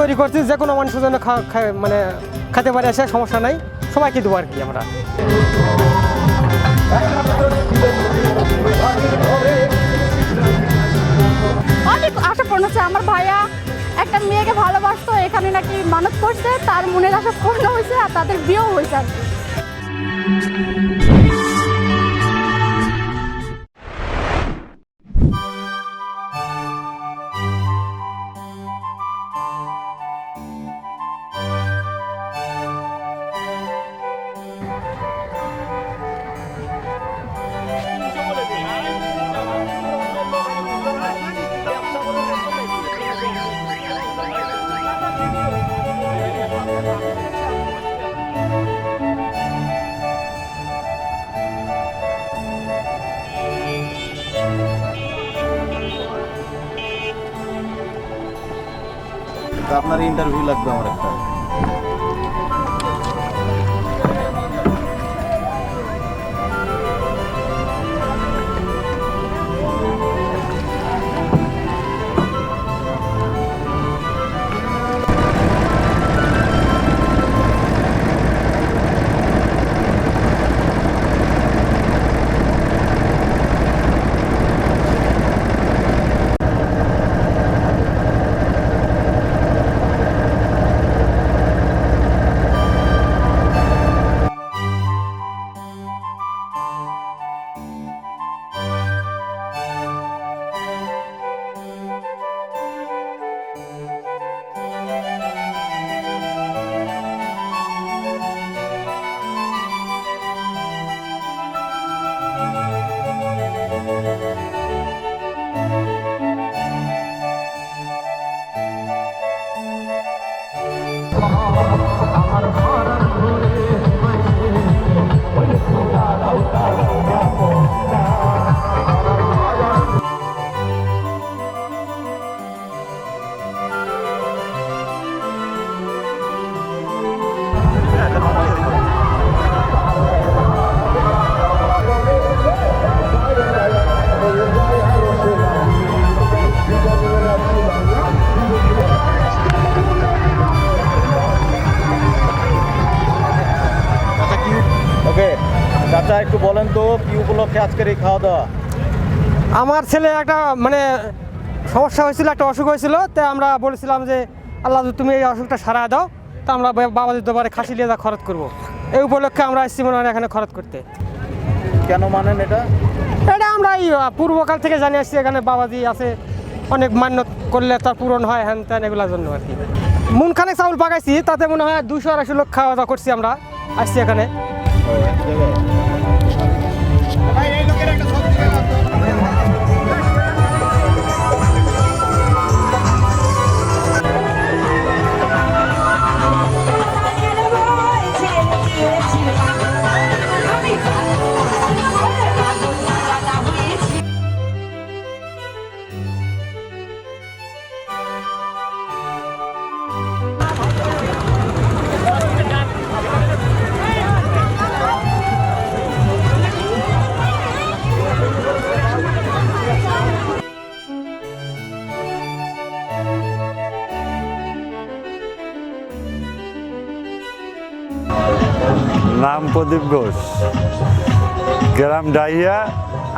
তৈরি করছি, যে কোনো মানুষের জন্য মানে খেতে পারে, সে সমস্যা নাই, সবাইকে দেবো আর কি আমরা। অনেক আশা পূর্ণ হচ্ছে। আমার ভাইয়া একটা মেয়েকে ভালোবাসতো, এখানে নাকি মানত করছে, তার মনের আশা পূর্ণ হয়েছে আর তাদের বিয়েও হয়েছে আর কি। আপনার ইন্টারভিউ লাগবে আমার একটা। চাচা একটু বলেন তো কি উপলক্ষে আজকের এই খাওয়া দাওয়া? আমার ছেলে একটা মানে সমস্যা হয়েছিল, একটা অসুখ হয়েছিল, তাই আমরা বলেছিলাম যে আল্লাহ তুমি এই অসুখটা সারা দাও, তা আমরা বাবাজির দরবারে খাসি লিয়ে যা খরচ করবো, এই উপলক্ষে আমরা এসেছি মনে হয় এখানে খরচ করতে। কেন মানেন এটা? এটা আমরা এই পূর্বকাল থেকে জানি আসছি, এখানে বাবাজি আছে, অনেক মান্যত করলে তার পূরণ হয়, হ্যান ত্যান এগুলোর জন্য আর কি। মন খানেক চাউল পাকাইছি, তাতে মনে হয় 200-250 লোক খাওয়া দাওয়া করছি, আমরা আসছি এখানে। নাম প্রদীপ ঘোষ, গ্রাম ডাইয়া।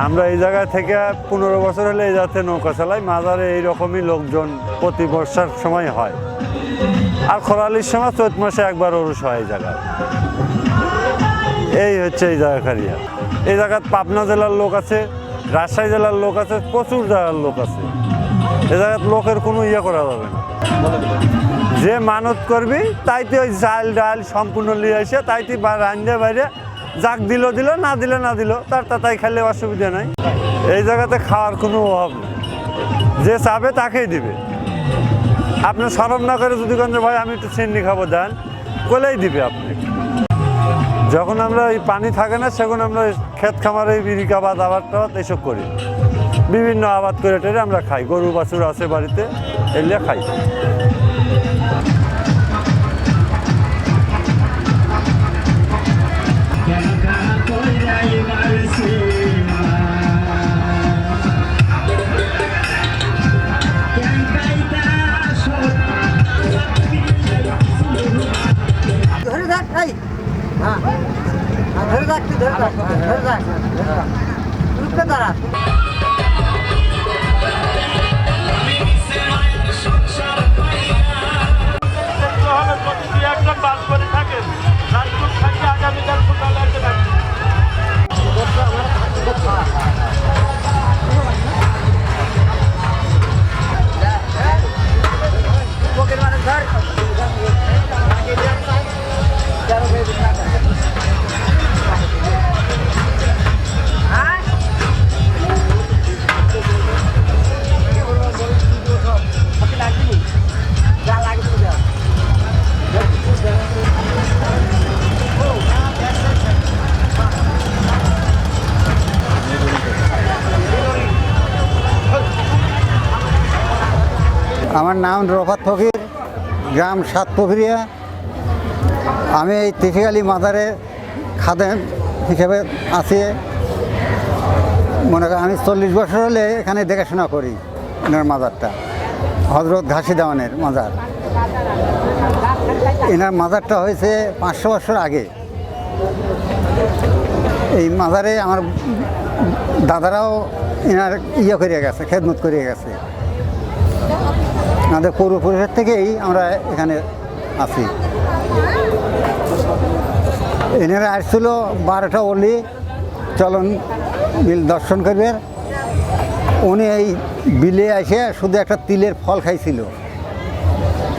আমরা এই জায়গা থেকে 15 বছর হলে এই জায়গাতে নৌকা চালাই। মাজারে এইরকমই লোকজন প্রতি বর্ষার সময় হয়, আর খরালির সময় চৈত মাসে একবার ওরস হয় এই জায়গায়। এই হচ্ছে এই জায়গাকারিয়া। এই জায়গায় পাবনা জেলার লোক আছে, রাজশাহী জেলার লোক আছে, প্রচুর জায়গার লোক আছে। এই জায়গায় লোকের কোনো ইয়ে করা যাবে না। যে মানত করবি তাইতে ওই চাল ডাল সম্পূর্ণ নিয়ে আসে, তাইতে রান্ধে বাইরে যাক দিল দিল, না দিলে না দিল, তার তাই খেলে অসুবিধা নাই। এই জায়গাতে খাওয়ার কোনো অভাব নেই, যে চাবে তাকেই দিবে। আপনি সরব না করে যদি কোন ভাই আমি একটু চিনি খাবো দেন, কোলেই দিবে আপনি। যখন আমরা এই পানি থাকে না, সেখন আমরা ক্ষেত খামারে বিরিকাবাদ আবাদ টাবাদ এইসব করি, বিভিন্ন আবাদ করে টেরে আমরা খাই। গরু বাছুর আছে বাড়িতে, এগুলো খাই। রাখ এই হ্যাঁ ধরে রাখ তুই ধরে রাখ ধরে রাখ রুখে দাঁড়া আমার নাম রফাত ফকির, গ্রাম সাতপুকুরিয়া। আমি এই তিসিকালী মাজারে খাদেম হিসেবে আছি। মনে করেন আমি 40 বছর হলে এখানে দেখাশোনা করি। এনার মাজারটা হজরত ঘাসি দেওয়ানের মাজার। এনার মাজারটা হয়েছে 500 বছর আগে। এই মাজারে আমার দাদারাও এনার ইয়ে করিয়ে গেছে, খেদমত করিয়ে গেছে। আমাদের পূর্বপুরুষের থেকেই আমরা এখানে আছি। এনারা আসছিল 12টা অলি চলন বিল দর্শন করবে। উনি এই বিলে এসে শুধু একটা তিলের ফল খাইছিল।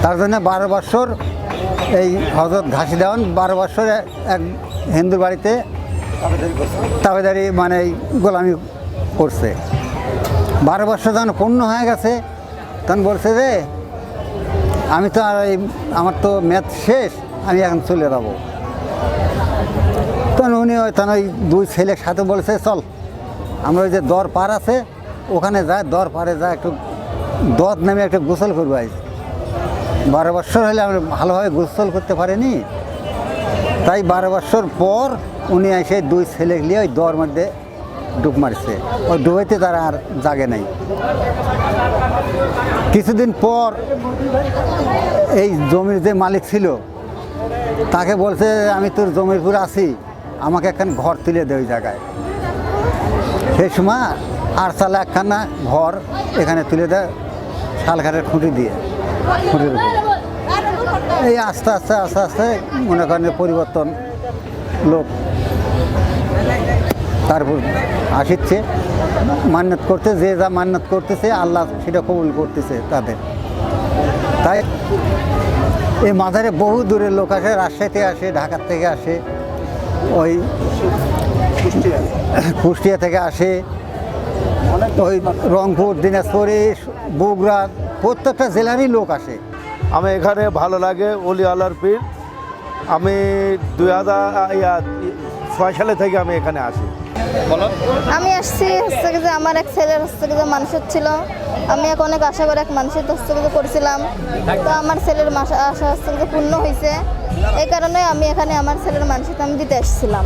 তার জন্য 12 বছর এই হজরত ঘাসি দেওয়ান 12 বছর এক হিন্দুর বাড়িতে তাবেদারি মানে গোলামি করছে। 12 বছর যখন পূর্ণ হয়ে গেছে তখন বলছে যে আমি তো আর আমার তো ম্যাথ শেষ, আমি এখন চলে যাবো। তখন উনি তখন ওই 2 ছেলের সাথে বলছে চল আমরা ওই যে দর পার আছে ওখানে যাই, দর পারে যা একটু দত নামে একটা গোসল করবো। আজ 12 বছর হলে আমরা ভালোভাবে গোসল করতে পারিনি। তাই 12 বছর পর উনি এসে 2 ছেলে নিয়ে ওই দর মধ্যে ডুব মারছে। ওই ডুবাইতে তারা আর জাগে নাই। কিছুদিন পর এই জমির যে মালিক ছিল তাকে বলছে আমি তোর জমির পুরো আছি, আমাকে একখান ঘর তুলে দে ওই জায়গায়। সেই সময় আর চালা একখানা ঘর এখানে তুলে দেয় শালঘাটের খুঁটি দিয়ে, খুঁটির উপর। এই আস্তে আস্তে আস্তে আস্তে মনে করেন পরিবর্তন লোক তারপর আসিচ্ছে মান্যত করতে, যে যা মান্যত করতেছে আল্লাহ সেটা কবুল করতেছে তাদের। তাই এই মাজারে বহু দূরের লোক আসে, রাজশাহী থেকে আসে, ঢাকার থেকে আসে, ওই কুষ্টিয়া থেকে আসে, ওই রংপুর, দিনাজপুর, বগুড়া প্রত্যেকটা জেলারই লোক আসে। আমি এখানে ভালো লাগে অলি আল্লাহর পীর। আমি 2006 সালে থেকে আমি এখানে আসি। আমি আসছি হচ্ছে যে আমার এক ছেলের হচ্ছে যে মানুষের ছিল। আমি এক অনেক আশা করে এক মানুষের হচ্ছে যে করেছিলাম, তো আমার ছেলের আশা হচ্ছে যে পূর্ণ হয়েছে। এই কারণে আমি এখানে আমার ছেলের মানুষের আমি দিতে এসেছিলাম।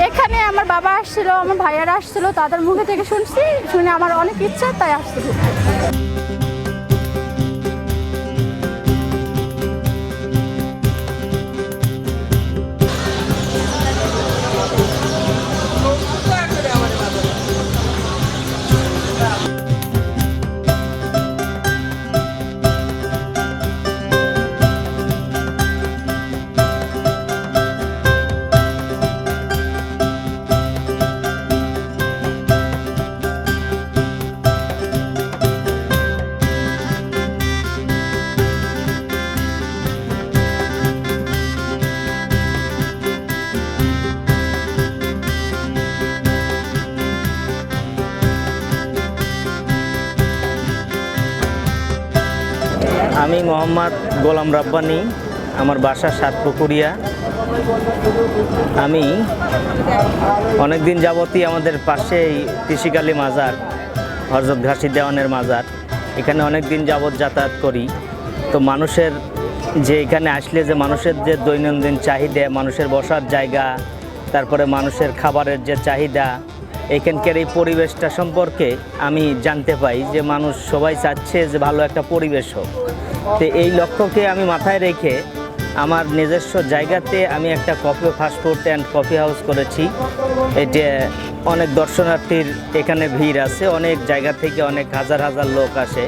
এখানে আমার বাবা আসছিল, আমার ভাইয়ারা আসছিল, তাদের মুখে থেকে শুনছি, শুনে আমার অনেক ইচ্ছা তাই আসছিল। আমি মোহাম্মদ গোলাম রাব্বানি, আমার বাসা সাতপুকুরিয়া। আমি অনেক দিন যাবতই আমাদের পাশেই তিসিকালী মাজার, হযরত ঘাসি দেওয়ানের মাজার, এখানে অনেক দিন যাবত যাতায়াত করি। তো মানুষের যে এখানে আসলে যে মানুষের যে দৈনন্দিন চাহিদা, মানুষের বসার জায়গা, তারপরে মানুষের খাবারের যে চাহিদা, এখানকার এই পরিবেশটা সম্পর্কে আমি জানতে পাই যে মানুষ সবাই চাচ্ছে যে ভালো একটা পরিবেশ হোক। তো এই লক্ষ্যকে আমি মাথায় রেখে আমার নিজস্ব জায়গাতে আমি একটা coffee fast food and coffee house করেছি। এটা অনেক দর্শনার্থীর এখানে ভিড় আছে, অনেক জায়গা থেকে অনেক হাজার হাজার লোক আসে।